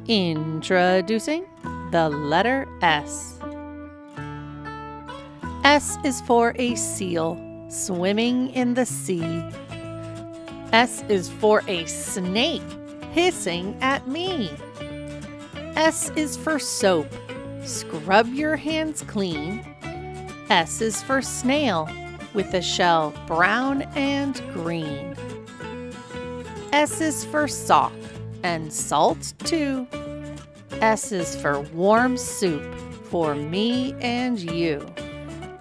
Introducing the letter S. S is for a seal swimming in the sea. S is for a snake hissing at me. S is for soap. Scrub your hands clean. S is for snail with a shell brown and green. S is for sock and salt too. S is for warm soup for me and you.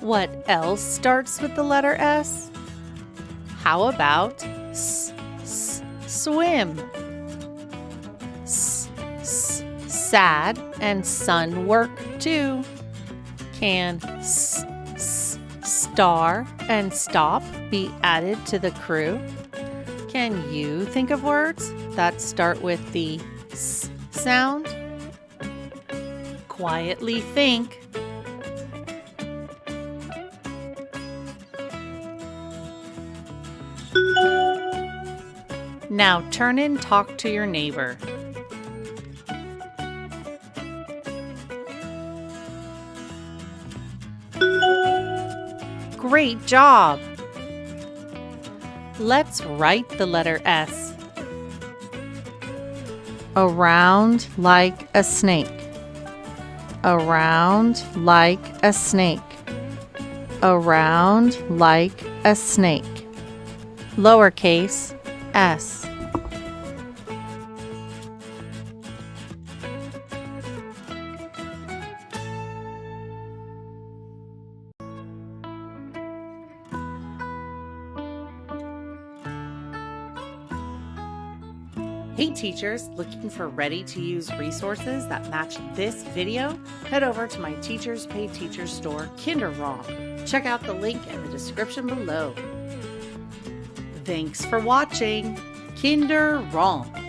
What else starts with the letter S? How about swim? Sad and sun work too. Can star and stop be added to the crew? Can you think of words that start with the S sound? Quietly think. Now turn and talk to your neighbor. Great job! Let's write the letter S. Around like a snake. Around like a snake. Around like a snake. Lowercase s. Hey teachers, looking for ready-to-use resources that match this video? Head over to my Teachers Pay Teachers store, Kinderwrong. Check out the link in the description below. Thanks for watching. Kinderwrong.